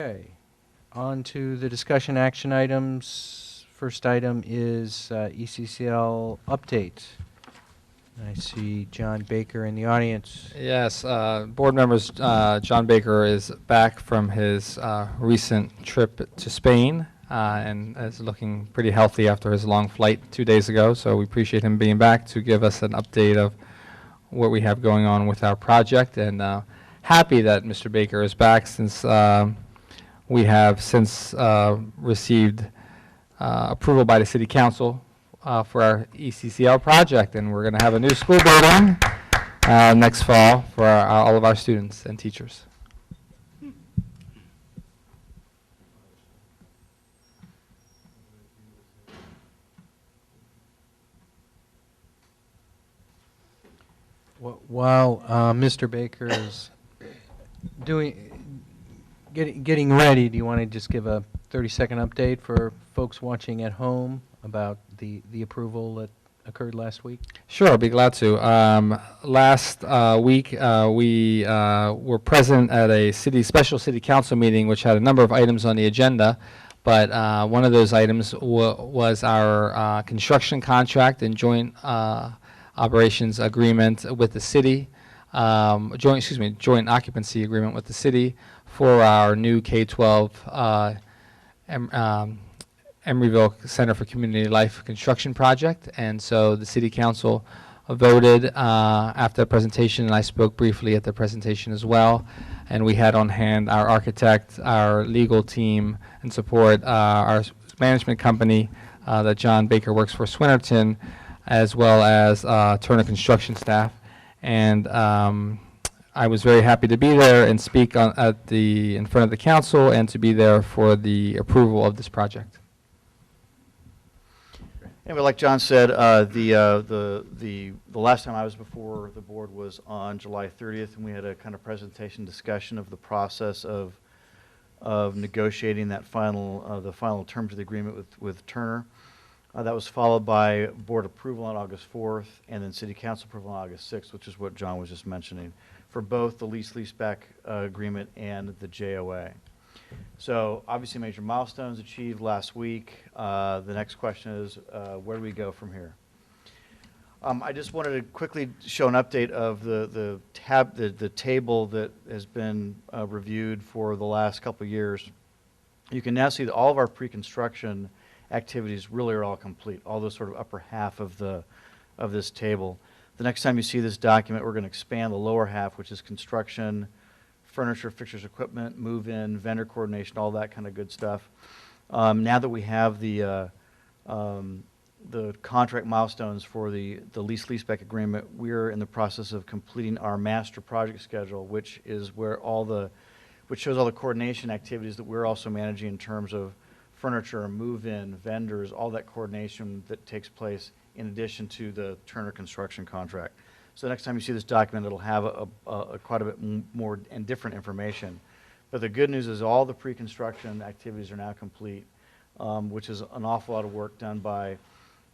Okay, on to the discussion action items. First item is ECCL update. I see John Baker in the audience. Yes, board members, John Baker is back from his recent trip to Spain and is looking pretty healthy after his long flight 2 days ago. So we appreciate him being back to give us an update of what we have going on with our project, and happy that Mr. Baker is back since we have since received approval by the City Council for our ECCL project, and we're going to have a new school building next fall for all of our students and teachers. While Mr. Baker is getting ready, do you want to just give a 30-second update for folks watching at home about the approval that occurred last week? Sure, I'll be glad to. Last week, we were present at a special city council meeting, which had a number of items on the agenda. But one of those items was our construction contract and joint operations agreement with the city, joint occupancy agreement with the city for our new K-12 Emeryville Center for Community Life construction project. And so the City Council voted after the presentation, and I spoke briefly at the presentation as well. And we had on hand our architect, our legal team, and support our management company that John Baker works for, Swinnerton, as well as Turner construction staff. And I was very happy to be there and speak in front of the council, and to be there for the approval of this project. Anyway, like John said, the last time I was before the board was on July 30th, and we had a kind of presentation discussion of the process of negotiating that the final terms of the agreement with Turner. That was followed by board approval on August 4th, and then city council approval on August 6th, which is what John was just mentioning, for both the lease-leaseback agreement and the JOA. So obviously major milestones achieved last week. The next question is, where do we go from here? I just wanted to quickly show an update of the table that has been reviewed for the last couple of years. You can now see that all of our pre-construction activities really are all complete, all those sort of upper half of this table. The next time you see this document, we're going to expand the lower half, which is construction, furniture, fixtures, equipment, move-in, vendor coordination, all that kind of good stuff. Now that we have the contract milestones for the lease-leaseback agreement, we're in the process of completing our master project schedule, which is which shows all the coordination activities that we're also managing in terms of furniture, move-in, vendors, all that coordination that takes place in addition to the Turner construction contract. So next time you see this document, it'll have quite a bit more and different information. But the good news is all the pre-construction activities are now complete, which is an awful lot of work done by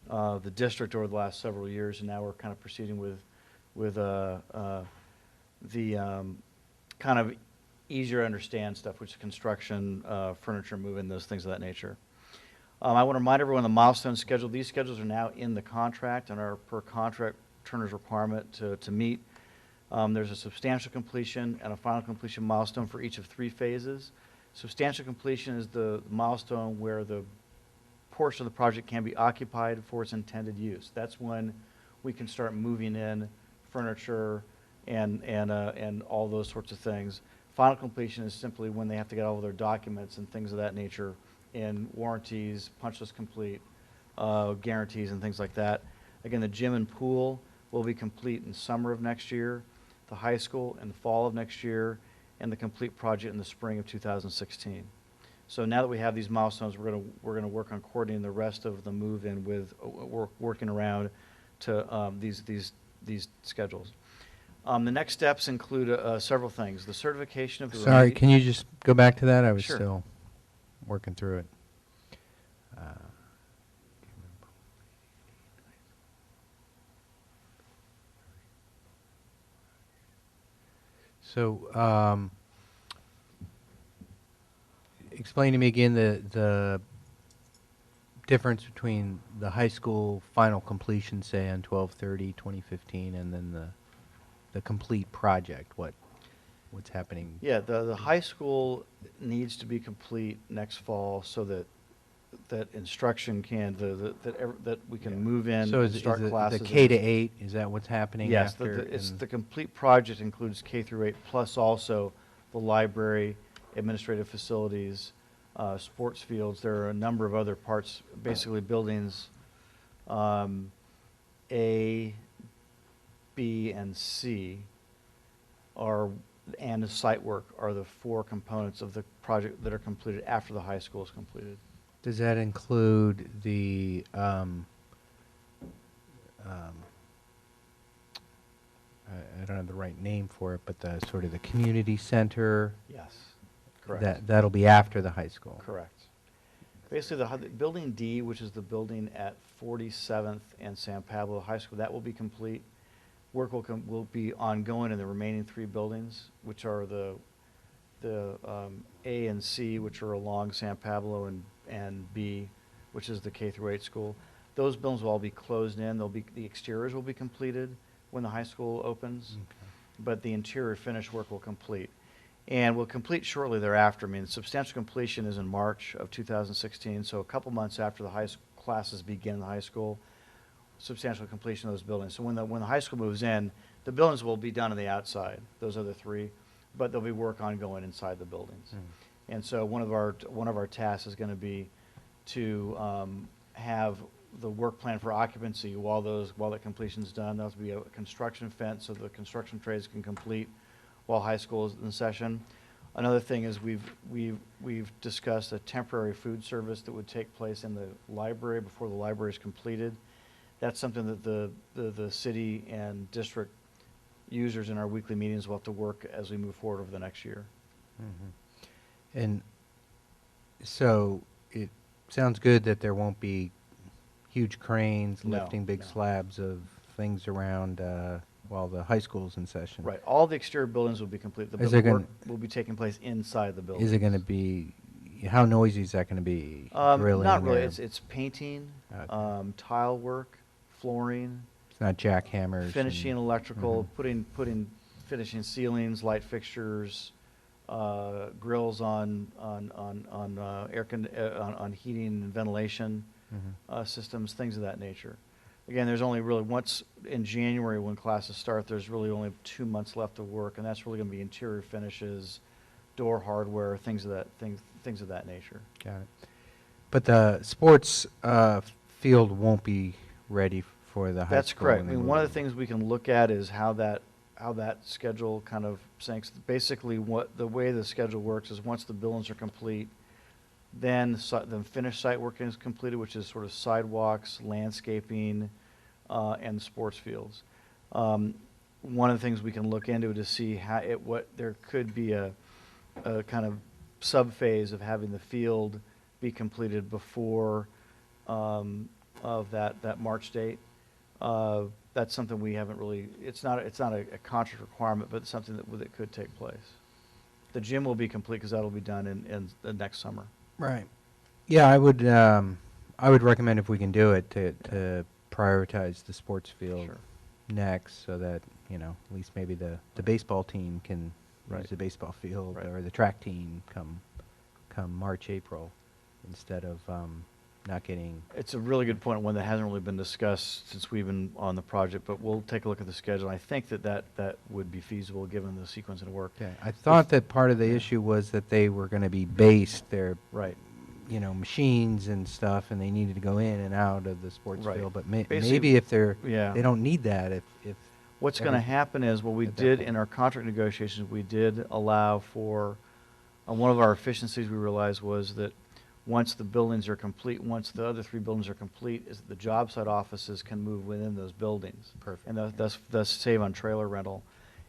the district over the last several years, and now we're kind of proceeding with the kind of easier to understand stuff, which is construction, furniture, move-in, those things of that nature. I want to remind everyone the milestone schedule. These schedules are now in the contract and are per contract Turner's requirement to meet. There's a substantial completion and a final completion milestone for each of 3 phases. Substantial completion is the milestone where the portion of the project can be occupied for its intended use. That's when we can start moving in furniture and all those sorts of things. Final completion is simply when they have to get all of their documents and things of that nature, in warranties, punch list complete, guarantees and things like that. Again, the gym and pool will be complete in summer of next year, the high school in the fall of next year, and the complete project in the spring of 2016. So now that we have these milestones, we're going to work on coordinating the rest of the move-in with working around to these schedules. The next steps include several things. The certification of the... Sorry, can you just go back to that? I was Sure. still working through it. So explain to me again the difference between the high school final completion, say, on 12/30/2015, and then the complete project, what's happening? Yeah, the high school needs to be complete next fall so that instruction can, that we can move in So and is start the classes. K to 8, is that what's happening Yes, after? it's and- the complete project includes K through 8, plus also the library, administrative facilities, sports fields. There are a number of other parts, basically buildings, A, B, and C and the site work are the 4 components of the project that are completed after the high school is completed. Does that include the, I don't have the right name for it, but the sort of the community center? Yes, correct. That'll be after the high school? Correct. Basically, the building D, which is the building at 47th and San Pablo High School, that will be complete. Work will be ongoing in the remaining 3 buildings, which are the A and C, which are along San Pablo, and B, which is the K through 8 school. Those buildings will all be closed in. The exteriors will be completed when the high school opens, Okay. but the interior finish work will complete. And will complete shortly thereafter. I mean, substantial completion is in March of 2016, so a couple months after the classes begin in the high school, substantial completion of those buildings. So when the high school moves in, the buildings will be done on the outside, those other 3, but there'll be work ongoing inside the buildings. And so one of our tasks is going to be to have the work plan for occupancy while the completion's done. There'll be a construction fence so the construction trades can complete while high school is in session. Another thing is we've discussed a temporary food service that would take place in the library before the library is completed. That's something that the city and district users in our weekly meetings will have to work as we move forward over the next year. Mm-hmm. And so it sounds good that there won't be huge cranes No, lifting big no. slabs of things around while the high school's in session. Right, all the exterior buildings will be complete. Is there The work gonna- will be taking place inside the building. Is it going to be, how noisy is that going to be? Drilling Not really, or- it's painting, Okay. tile work, flooring, It's not jackhammers? finishing and- electrical, Mhm. finishing ceilings, light fixtures, grills on on heating and ventilation Mhm. systems, things of that nature. Again, there's only really once in January when classes start, there's really only 2 months left of work, and that's really going to be interior finishes, door hardware, things of that nature. Got it. But the sports field won't be ready for the high That's school? correct. I when they mean, move one of in. the things we can look at is how that schedule kind of syncs. Basically, the way the schedule works is once the buildings are complete, then finished site work is completed, which is sort of sidewalks, landscaping, and sports fields. One of the things we can look into to see what there could be a kind of sub-phase of having the field be completed before of that March date. That's something we haven't really, it's not a contract requirement, but it's something that could take place. The gym will be complete because that'll be done in the next summer. Right. Yeah, I would recommend if we can do it to prioritize the sports field Sure. next, so that, at least maybe the baseball team can Right. use the baseball field, Right. or the track team come March, April, instead of not getting. It's a really good point, one that hasn't really been discussed since we've been on the project, but we'll take a look at the schedule. I think that would be feasible given the sequence of work. Okay, I thought that part of the issue was that they were going to be based, their Right. machines and stuff, and they needed to go in and out of the sports Right. field. But Basically- maybe if Yeah. they don't need that if What's going to everything happen is, what we at that did point. in our contract negotiations, we did allow for, one of our efficiencies we realized was that once the buildings are complete, once the other 3 buildings are complete, is that the job site offices can move within those buildings. Perfect. And thus save on trailer rental.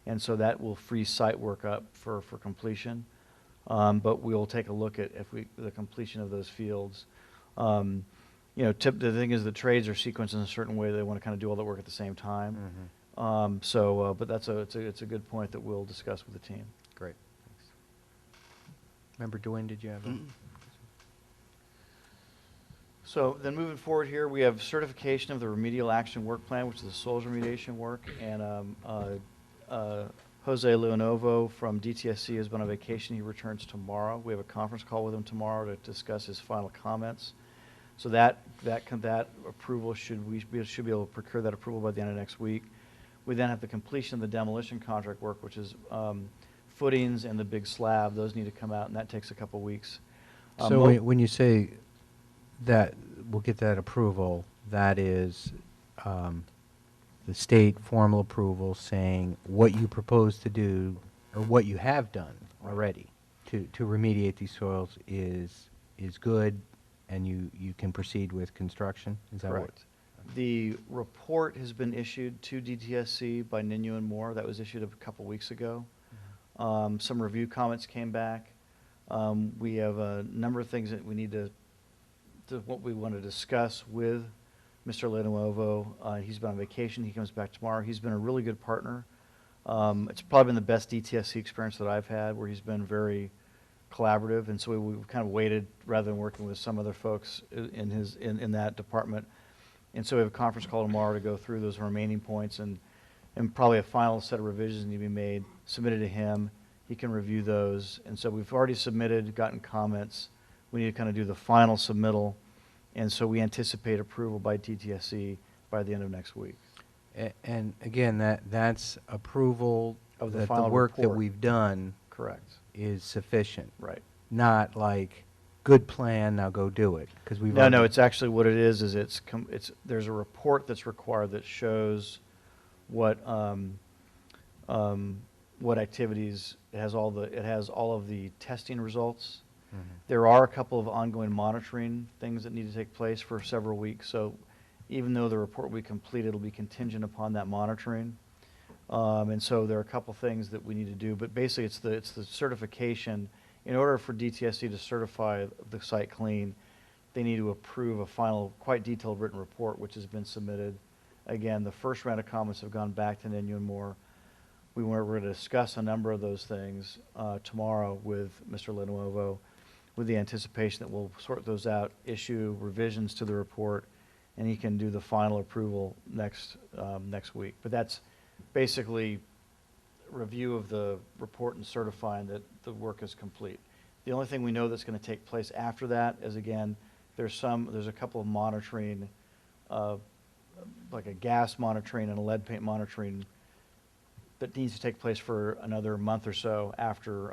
And so that will free site work up for completion. But we'll take a look at the completion of those fields. The thing is, the trades are sequenced in a certain way. They want to kind of do all the work at the same time. Mhm. But it's a good point that we'll discuss with the team. Great. Thanks. Member Dwayne, did you have a? So then moving forward here, we have certification of the remedial action work plan, which is the soils remediation work, and Jose Leonovo from DTSC has been on vacation. He returns tomorrow. We have a conference call with him tomorrow to discuss his final comments. So that approval should be able to procure that approval by the end of next week. We then have the completion of the demolition contract work, which is footings and the big slab. Those need to come out, and that takes a couple weeks. So when you say that we'll get that approval, that is the state formal approval saying what you propose to do or what you have done already to remediate these soils is good, and you can proceed with construction? Is that Correct. The report has been issued to DTSC by Ninu and Moore. That was issued a couple weeks ago. Some review comments came back. We have a number of things that we need to what we want to discuss with Mr. Leonovo. He's been on vacation. He comes back tomorrow. He's been a really good partner. It's probably been the best DTSC experience that I've had, where he's been very collaborative, and so we've kind of waited rather than working with some other folks in that department. And so we have a conference call tomorrow to go through those remaining points, and probably a final set of revisions need to be made, submitted to him. He can review those. And so we've already submitted, gotten comments. We need to kind of do the final submittal, and so we anticipate approval by DTSC by the end of next week. And again, that's approval Of the that the final work that report. we've done Correct. is sufficient. Right. Not like, good plan, now go do it, because we've No, already... it's actually what it is there's a report that's required that shows what activities, it has all of the testing results. Mhm. There are a couple of ongoing monitoring things that need to take place for several weeks, so even though the report will be complete, it'll be contingent upon that monitoring. And so there are a couple things that we need to do, but basically it's the certification. In order for DTSC to certify the site clean, they need to approve a final, quite detailed written report, which has been submitted. Again, the first round of comments have gone back to Ninu and Moore. We're going to discuss a number of those things tomorrow with Mr. Leonovo, with the anticipation that we'll sort those out, issue revisions to the report, and he can do the final approval next week. But that's basically review of the report and certifying that the work is complete. The only thing we know that's going to take place after that is, again, there's a couple of monitoring, like a gas monitoring and a lead paint monitoring that needs to take place for another month or so after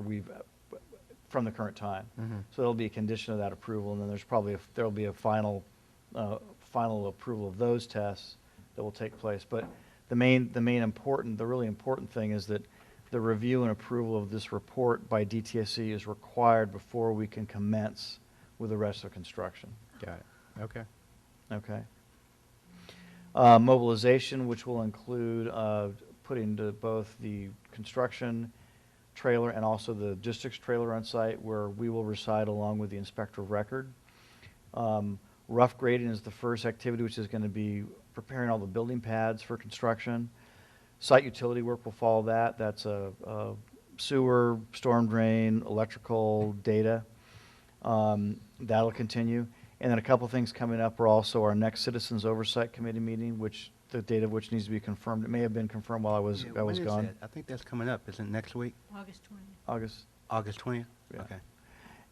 we've from the current time. Mhm. So there'll be a condition of that approval, and then there'll be a final approval of those tests that will take place. But the really important thing is that the review and approval of this report by DTSC is required before we can commence with the rest of construction. Got it. Okay. Okay. Mobilization, which will include putting to both the construction trailer and also the district's trailer on site, where we will reside along with the inspector of record. Rough grading is the first activity, which is going to be preparing all the building pads for construction. Site utility work will follow that. That's a sewer, storm drain, electrical data. That'll continue. And then a couple things coming up are also our next Citizens Oversight Committee meeting, which the date of which needs to be confirmed. It may have been confirmed while I was When is gone. that? I think that's coming up. Isn't it next week? August 20th. August. August 20th? Yeah. Okay.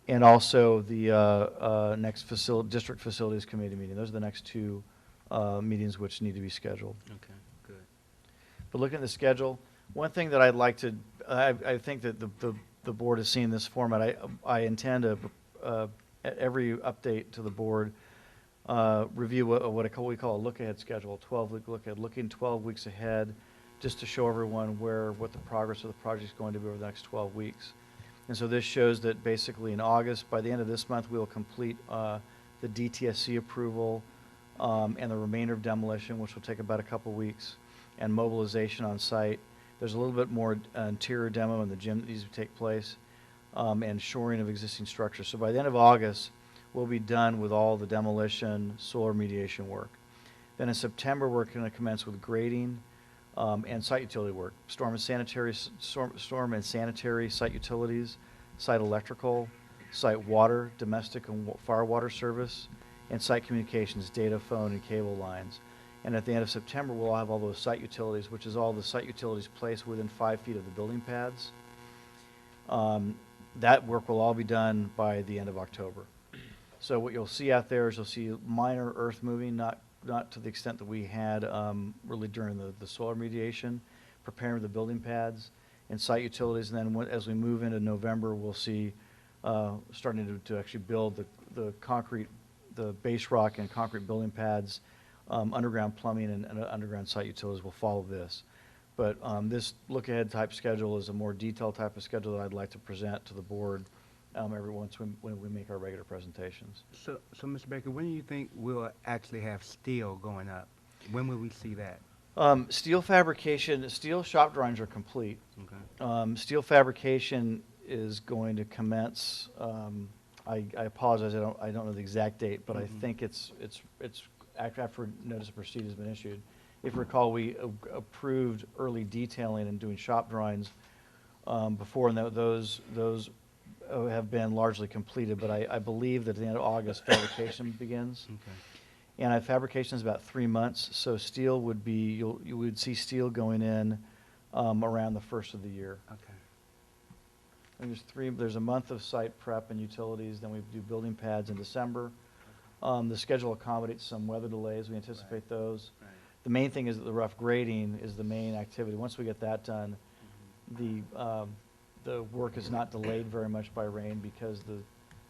And also the next District Facilities Committee meeting. Those are the next two meetings which need to be scheduled. Okay, good. But looking at the schedule, one thing that I'd like to, I think that the board has seen this format. I intend to, at every update to the board, review what we call a look-ahead schedule, 12-week look-ahead, looking 12 weeks ahead, just to show everyone what the progress of the project is going to be over the next 12 weeks. And so this shows that basically in August, by the end of this month, we will complete the DTSC approval and the remainder of demolition, which will take about a couple weeks, and mobilization on site. There's a little bit more interior demo in the gym that needs to take place, and shoring of existing structures. So by the end of August, we'll be done with all the demolition, soil remediation work. Then in September, we're going to commence with grading and site utility work, storm and sanitary site utilities, site electrical, site water, domestic and fire water service, and site communications, data, phone, and cable lines. And at the end of September, we'll have all those site utilities, which is all the site utilities placed within 5 feet of the building pads. That work will all be done by the end of October. So what you'll see out there is you'll see minor earth moving, not to the extent that we had really during the soil remediation, preparing the building pads and site utilities. And then as we move into November, we'll see starting to actually build the concrete, the base rock and concrete building pads, underground plumbing and underground site utilities will follow this. But this look-ahead type schedule is a more detailed type of schedule that I'd like to present to the board every once when we make our regular presentations. So, Mr. Baker, when do you think we'll actually have steel going up? When will we see that? Steel fabrication, steel shop drawings are complete. Okay. Steel fabrication is going to commence. I apologize, I don't know the exact date, but I think it's after notice of proceed has been issued. If you recall, we approved early detailing and doing shop drawings before, and those have been largely completed. But I believe that at the end of August, fabrication begins. Okay. And fabrication is about 3 months, so steel would be, you would see steel going in around the first of the year. Okay. And there's a month of site prep and utilities, then we do building pads in December. The schedule accommodates some weather delays, we anticipate those. Right. The main thing is that the rough grading is the main activity. Once we get that done, the work is not delayed very much by rain because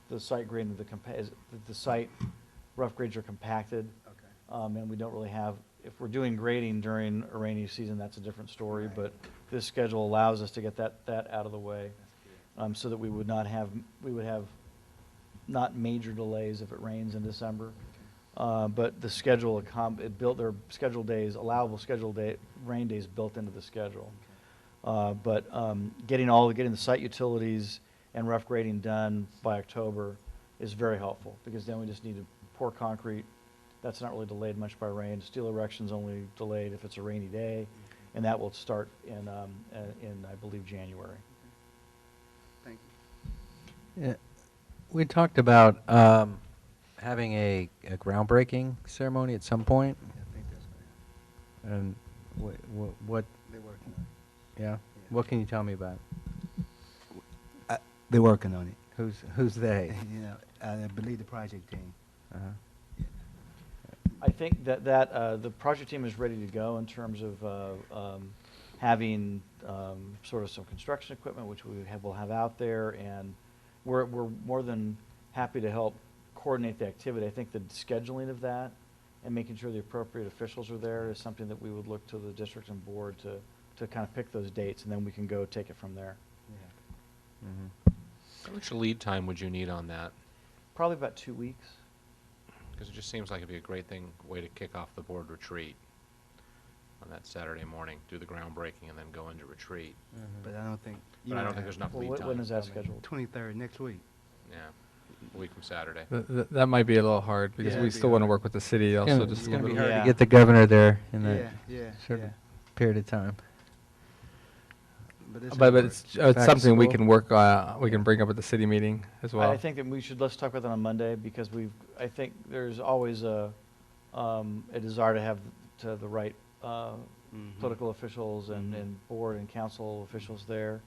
the site grading, the site rough grades are compacted. Okay. And we don't really have, if we're doing grading during a rainy season, that's a different story. Right. But this schedule allows us to get that out of the way, That's good. so that we would have not major delays if it rains in December. But the schedule it built their scheduled days, allowable scheduled rain days built into the schedule. But getting the site utilities and rough grading done by October is very helpful, because then we just need to pour concrete. That's not really delayed much by rain. Steel erection's only delayed if it's a rainy day, and that will start in I believe January. Thank you. Yeah, we talked about having a groundbreaking ceremony at some point, I think that's going and what? They're working on it. Yeah. What can you tell me about it? They're working on it. Who's they? You know, I believe the project team. Uh-huh. I think that the project team is ready to go in terms of having sort of some construction equipment, which we'll have out there, and we're more than happy to help coordinate the activity. I think the scheduling of that and making sure the appropriate officials are there is something that we would look to the district and board to kind of pick those dates, and then we can go take it from there. Yeah. Mm-hmm. How much lead time would you need on that? Probably about 2 weeks. Because it just seems like it'd be a great way to kick off the board retreat on that Saturday morning, do the groundbreaking and then go into retreat. But I don't think. But I don't think there's enough lead time. When is that scheduled? 23rd next week. Yeah, a week from Saturday. That might be a little hard, because Yeah, we it'd be still want to hard. work with the city also. It's Just a going to little be bit. hard Yeah. to get the governor there in that Yeah, short yeah. period of time. But it's Back to something we school. can work, we can bring up at the city meeting as well. I think that let's talk about that on Monday, because I think there's always a desire to have the right political officials and board and council officials there.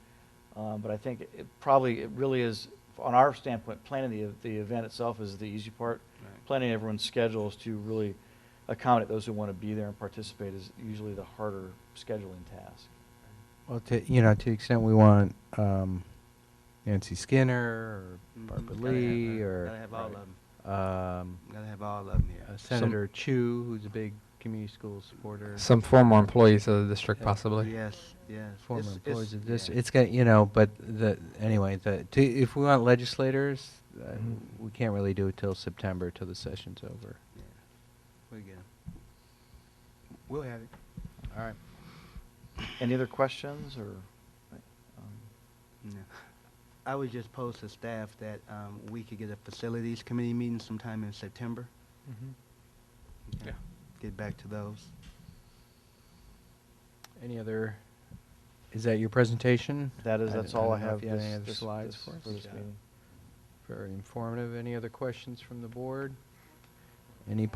But I think it really is, on our standpoint, planning the event itself is the easy part. Right. Planning everyone's schedules to really accommodate those who want to be there and participate is usually the harder scheduling task. Well, to the extent we want Nancy Skinner or Barbara Lee or Gotta have all of them. Gotta have all of them here. Senator Chu, who's a big community school supporter. Some former employees of the district, Yeah. possibly. Yes, yes. Former It's- employees of this. yeah. It's got, but if we want legislators, we can't really do it till September, till the session's over. Yeah. We'll get 'em. We'll have it. All right. Any other questions or? No. I would just post to staff that we could get a facilities committee meeting sometime in September. Okay. Yeah. Get back to those. Any other, is that your presentation? That's all I don't know have if you have any this- other this- slides this- for us? for this meeting. Very informative. Any other questions from the board? Any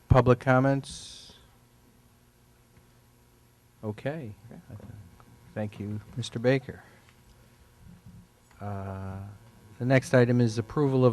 public comments? Okay. Thank you, Mr. Baker. The next item is approval of